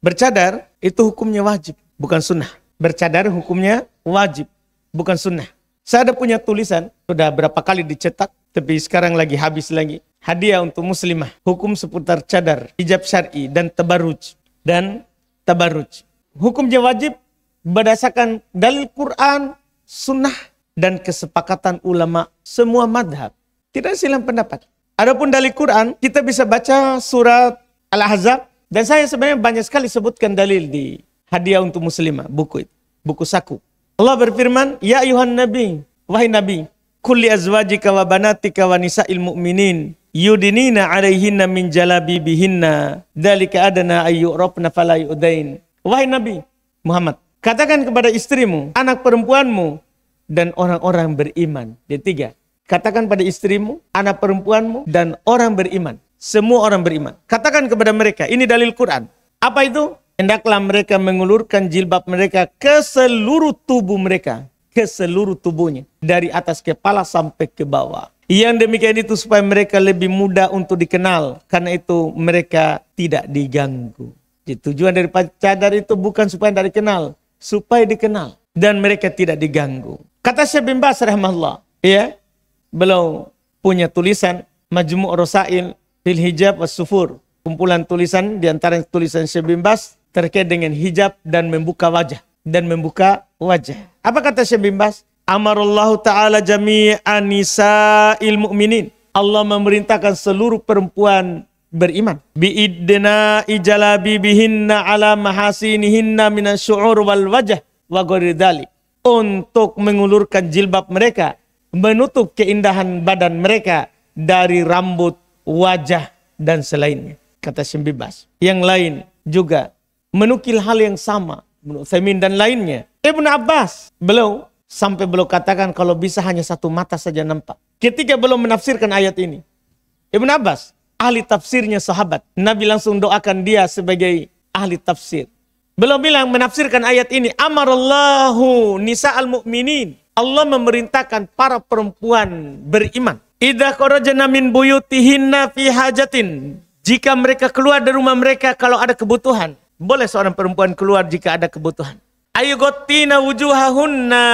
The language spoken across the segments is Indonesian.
Bercadar itu hukumnya wajib, bukan sunnah. Bercadar hukumnya wajib, bukan sunnah. Saya ada punya tulisan, sudah berapa kali dicetak, tapi sekarang lagi habis lagi. Hadiah untuk muslimah, hukum seputar cadar, hijab syar'i, dan tabarruj. Hukumnya wajib berdasarkan dalil Quran, sunnah, dan kesepakatan ulama semua madhab. Tidak silang pendapat. Adapun dalil Quran, kita bisa baca surat Al-Ahzab, dan saya sebenarnya banyak sekali sebutkan dalil di hadiah untuk muslimah, buku itu, buku saku. Allah berfirman, ya ayuhan nabi, wahai nabi, kulli azwajika wa banatika wa nisa'il mu'minin, yudinina alaihinna min jalabibihinna, dalika adana ayyurabna fala yu'dain. Wahai nabi Muhammad, katakan kepada istrimu, anak perempuanmu, dan orang-orang beriman. Yang tiga, katakan pada istrimu, anak perempuanmu, dan orang beriman. Semua orang beriman. Katakan kepada mereka, ini dalil Quran. Apa itu? Hendaklah mereka mengulurkan jilbab mereka ke seluruh tubuh mereka. Ke seluruh tubuhnya. Dari atas kepala sampai ke bawah. Yang demikian itu supaya mereka lebih mudah untuk dikenal. Karena itu mereka tidak diganggu. Jadi tujuan dari cadar itu bukan supaya tidak dikenal. Supaya dikenal. Dan mereka tidak diganggu. Kata Syekh bin Baz rahimahullah. Ya, beliau punya tulisan Majmu' Rasail fil hijab was sufur. Kumpulan tulisan di antara tulisan Syekh bin Baz terkait dengan hijab dan membuka wajah. Apa kata Syekh bin Baz? Amarallahu ta'ala jami'an nisa'il mu'minin. Allah memerintahkan seluruh perempuan beriman. Bi'idna ijalabi bihinna ala mahasinihinna minasyu'ur wal wajah wa ghairi dzalik. Untuk mengulurkan jilbab mereka, menutup keindahan badan mereka dari rambut, wajah, dan selainnya. Kata Syekh bin Baz. Yang lain juga menukil hal yang sama. Ibnu Utsaimin dan lainnya. Ibnu Abbas, beliau katakan kalau bisa hanya satu mata saja nampak. Ketika beliau menafsirkan ayat ini. Ibnu Abbas, ahli tafsirnya sahabat. Nabi langsung doakan dia sebagai ahli tafsir. Beliau bilang menafsirkan ayat ini. Amarallahu nisa'al mu'minin. Allah memerintahkan para perempuan beriman. Idza kharajna min buyutihinna fi hajatin. Jika mereka keluar dari rumah mereka kalau ada kebutuhan. Boleh seorang perempuan keluar jika ada kebutuhan. Ayugottina wujuhahunna.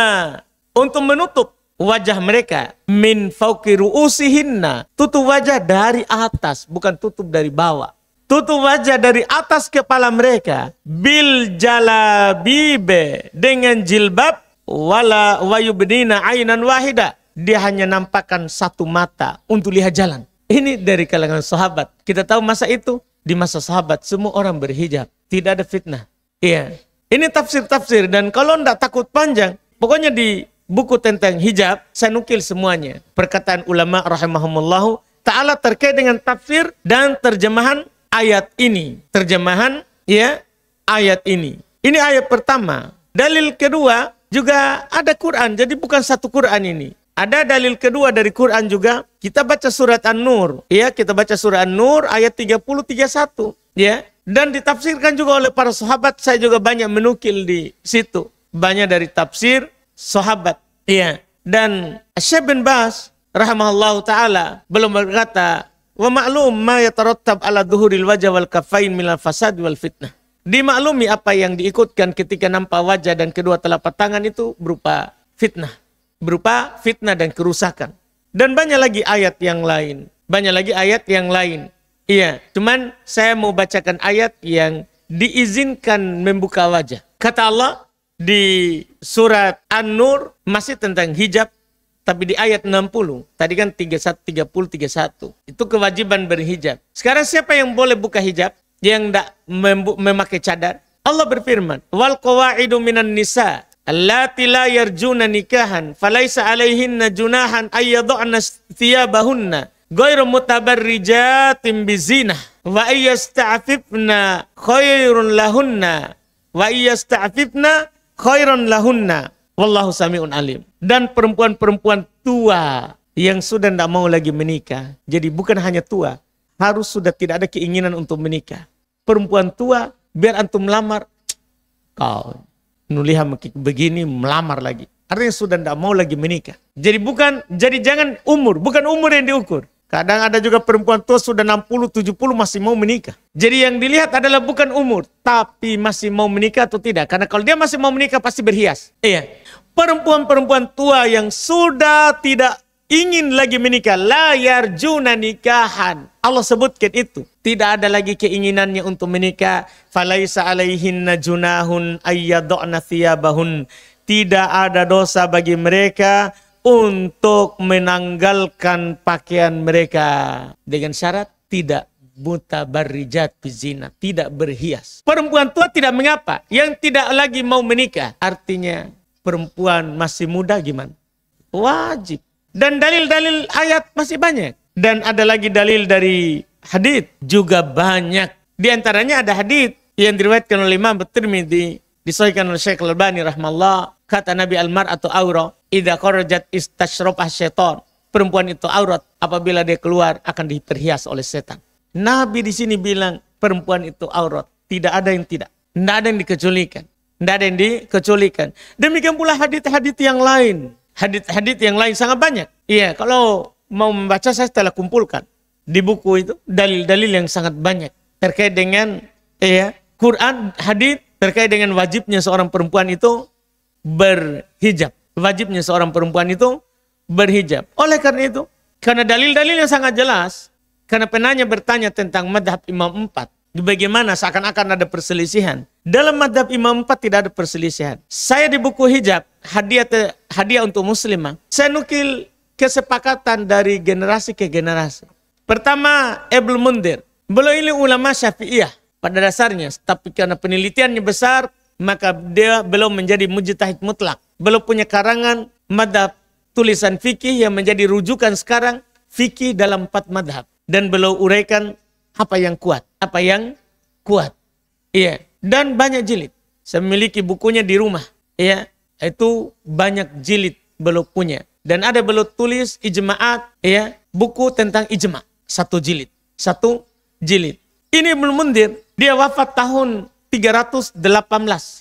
Untuk menutup wajah mereka. Min fauqi ru'usihinna. Tutup wajah dari atas. Bukan tutup dari bawah. Tutup wajah dari atas kepala mereka. Bil jalabibe. Dengan jilbab. Wala wayubnina ainan wahida. Dia hanya nampakkan satu mata untuk lihat jalan. Ini dari kalangan sahabat. Kita tahu masa itu. Di masa sahabat semua orang berhijab. Tidak ada fitnah. Iya. Ini tafsir-tafsir. Dan kalau tidak takut panjang. Pokoknya di buku tentang hijab. Saya nukil semuanya. Perkataan ulama rahimahumullahu ta'ala terkait dengan tafsir dan terjemahan ayat ini. Terjemahan ya ayat ini. Ini ayat pertama. Dalil kedua juga ada Quran. Jadi bukan satu Quran ini. Ada dalil kedua dari Quran juga. Kita baca surat An-Nur. Ya, kita baca surat An-Nur ayat 30-31. Ya. Dan ditafsirkan juga oleh para sahabat. Saya juga banyak menukil di situ. Banyak dari tafsir sahabat. Ya. Dan Syekh bin Baz rahimahullahu ta'ala belum berkata, wa ma'lum ma yatarattab ala dhuhuril wajah wal kafain minal fasad wal fitnah. Dimaklumi apa yang diikutkan ketika nampak wajah dan kedua telapak tangan itu berupa fitnah. Berupa fitnah dan kerusakan. Dan banyak lagi ayat yang lain. Banyak lagi ayat yang lain. Iya, cuman saya mau bacakan ayat yang diizinkan membuka wajah. Kata Allah di surat An-Nur masih tentang hijab. Tapi di ayat 60. Tadi kan 31, 30, 31. Itu kewajiban berhijab. Sekarang siapa yang boleh buka hijab? Yang tidak memakai cadar? Allah berfirman. Wal qawaidu minan nisa. Allati la yarjuna nikahan falaisa alaihinna junahan ayyadhana thiyabahunna ghairu mutabarrijatin bizinah wa iyasta'fifna khairun lahunna wallahu sami'un alim. Dan perempuan-perempuan tua yang sudah tidak mau lagi menikah. Jadi bukan hanya tua, harus sudah tidak ada keinginan untuk menikah. Perempuan tua biar antum melamar, kau nulihat begini melamar lagi. Artinya sudah tidak mau lagi menikah. Jadi jangan umur, bukan umur yang diukur. Kadang ada juga perempuan tua sudah 60, 70 masih mau menikah. Jadi yang dilihat adalah bukan umur, tapi masih mau menikah atau tidak. Karena kalau dia masih mau menikah pasti berhias. Iya. Perempuan-perempuan tua yang sudah tidak ingin lagi menikah, la yarjuna nikahan. Allah sebutkan itu. Tidak ada lagi keinginannya untuk menikah. Falaisa alaihinna junahun ayyadna thiyabahun. Tidak ada dosa bagi mereka untuk menanggalkan pakaian mereka dengan syarat tidak mutabarrijat bizina, tidak berhias. Perempuan tua tidak mengapa, yang tidak lagi mau menikah, artinya perempuan masih muda gimana? Wajib. Dan dalil-dalil ayat masih banyak. Dan ada lagi dalil dari hadits juga banyak. Di antaranya ada hadits yang diriwayatkan oleh Imam At-Tirmidzi, disahihkan oleh Syekh Al-Albani rahimahullah. Kata Nabi al-mar'atu aurah idza kharajat istasyrafah syaitan. Perempuan itu aurat, apabila dia keluar akan diperhias oleh setan. Nabi di sini bilang perempuan itu aurat, tidak ada yang tidak. Tidak ada yang dikecualikan. Tidak ada yang dikecualikan. Demikian pula hadits-hadits yang lain. Hadits yang lain sangat banyak. Iya, kalau mau membaca saya telah kumpulkan di buku itu dalil-dalil yang sangat banyak terkait dengan Quran, hadits terkait dengan wajibnya seorang perempuan itu berhijab. Wajibnya seorang perempuan itu berhijab. Oleh karena itu, karena dalil-dalil yang sangat jelas, karena penanya bertanya tentang madhab Imam 4, bagaimana seakan-akan ada perselisihan. Dalam madhab Imam 4 tidak ada perselisihan. Saya di buku hijab, hadiah untuk muslimah, saya nukil kesepakatan dari generasi ke generasi. Pertama, Ibnu Mundir. Beliau ini ulama Syafi'iyah pada dasarnya, tapi karena penelitiannya besar, maka dia belum menjadi mujtahid mutlak. Belum punya karangan madhab tulisan fikih yang menjadi rujukan sekarang fikih dalam 4 madhab. Dan belum uraikan apa yang kuat. Apa yang kuat. Iya. Dan banyak jilid. Saya memiliki bukunya di rumah. Iya. Itu banyak jilid belum punya. Dan ada belum tulis ijma'at. Iya. Buku tentang ijma'. 1 jilid. 1 jilid. Ini Ibnu Mundir. Dia wafat tahun 318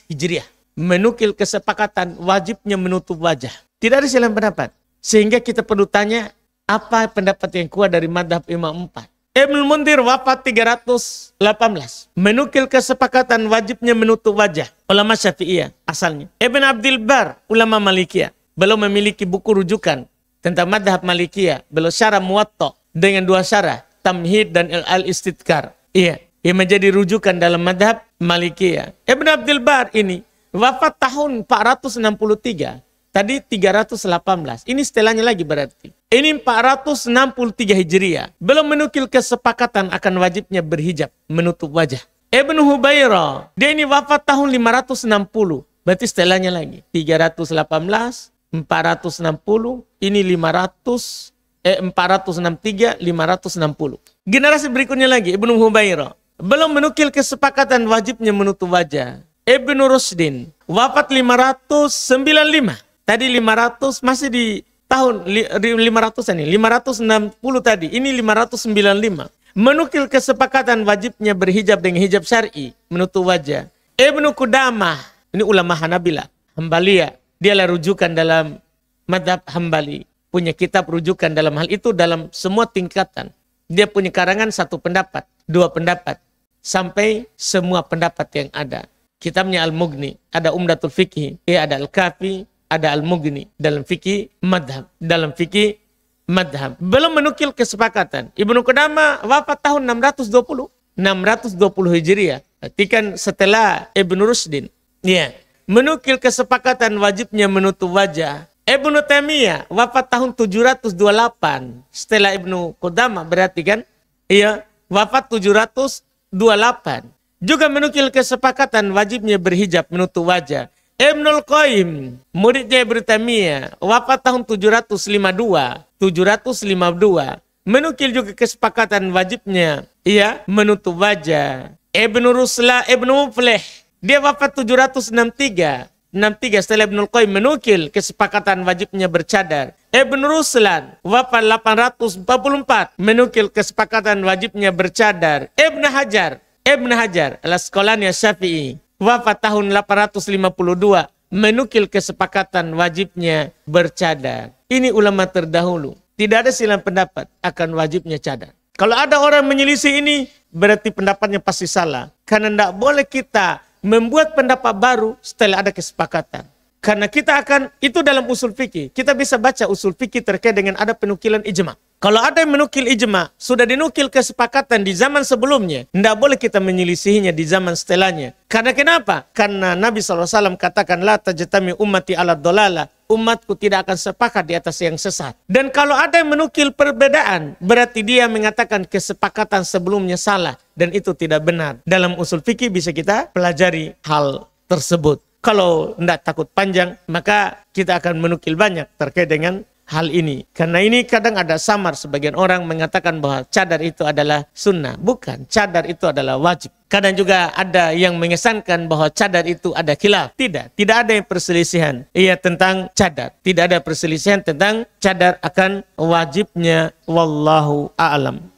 Hijriah. Menukil kesepakatan wajibnya menutup wajah. Tidak ada silang pendapat. Sehingga kita perlu tanya, apa pendapat yang kuat dari madhab Imam 4? Ibnu Mundir wafat 318. Menukil kesepakatan wajibnya menutup wajah. Ulama Syafi'iyah asalnya. Ibn Abdul Bar, ulama Malikiyah. Belum memiliki buku rujukan tentang madhab Malikiyah. Belum syarah Muwatta dengan 2 syarah. Tamhid dan Al-Istidkar. Iya. Yang menjadi rujukan dalam madhab Malikiyah. Ibn Abdul Bar ini wafat tahun 463. Tadi 318. Ini setelahnya lagi berarti. Ini 463 Hijriah. Belum menukil kesepakatan akan wajibnya berhijab, menutup wajah. Ibnu Hubairah, dia ini wafat tahun 560. Berarti setelahnya lagi. 318, 460, ini 463, 560. Generasi berikutnya lagi, Ibnu Hubairah. Belum menukil kesepakatan wajibnya menutup wajah. Ibnu Rushdin, wafat 595. Tadi 500, masih di tahun 500-an ini. 560 tadi, ini 595. Menukil kesepakatan wajibnya berhijab dengan hijab syar'i, menutup wajah. Ibnu Qudamah, ini ulama Hanabilah, Hambaliyah. Dialah rujukan dalam madhab Hambali. Punya kitab rujukan dalam hal itu dalam semua tingkatan. Dia punya karangan 1 pendapat, 2 pendapat. Sampai semua pendapat yang ada. Kitabnya Al-Mughni, ada Umdatul Fiqhi, ada Al-Kafi, ada Al-Mughni dalam fikih madhab. Dalam fikih madhab. Belum menukil kesepakatan. Ibnu Qudamah wafat tahun 620. 620 Hijriah. Berarti kan setelah Ibnu Rushdin. Ya. Menukil kesepakatan wajibnya menutup wajah. Ibnu Taimiyah wafat tahun 728. Setelah Ibnu Qudamah berarti kan. Iya. Wafat 728. Juga menukil kesepakatan wajibnya berhijab menutup wajah. Ibnul Qayyim, muridnya Ibnu Taimiyah, wafat tahun 752. 752. Menukil juga kesepakatan wajibnya menutup wajah. Ibnu Ruslah, Ibnu Muflih, dia wafat 763. 63 setelah Ibnul Qayyim menukil kesepakatan wajibnya bercadar. Ibnu Ruslan wafat 844. Menukil kesepakatan wajibnya bercadar. Ibnu Hajar Al-Asqalani Asy-Syafi'i wafat tahun 852. Menukil kesepakatan wajibnya bercadar. Ini ulama terdahulu. Tidak ada silang pendapat akan wajibnya cadar. Kalau ada orang menyelisih ini, berarti pendapatnya pasti salah. Karena tidak boleh kita membuat pendapat baru setelah ada kesepakatan. Karena kita akan, itu dalam usul fikih. Kita bisa baca usul fikih terkait dengan ada penukilan ijma. Kalau ada yang menukil ijma, sudah dinukil kesepakatan di zaman sebelumnya, tidak boleh kita menyelisihinya di zaman setelahnya. Karena kenapa? Karena Nabi SAW katakan, la tajtami ummati ala dolala. Umatku tidak akan sepakat di atas yang sesat. Dan kalau ada yang menukil perbedaan, berarti dia mengatakan kesepakatan sebelumnya salah. Dan itu tidak benar. Dalam usul fikih bisa kita pelajari hal tersebut. Kalau tidak takut panjang, maka kita akan menukil banyak terkait dengan hal ini. Karena ini kadang ada samar, sebagian orang mengatakan bahwa cadar itu adalah sunnah. Bukan, cadar itu adalah wajib. Kadang juga ada yang mengesankan bahwa cadar itu ada khilaf. Tidak ada yang perselisihan. Iya, tentang cadar. Tidak ada perselisihan tentang cadar akan wajibnya. Wallahu a'lam.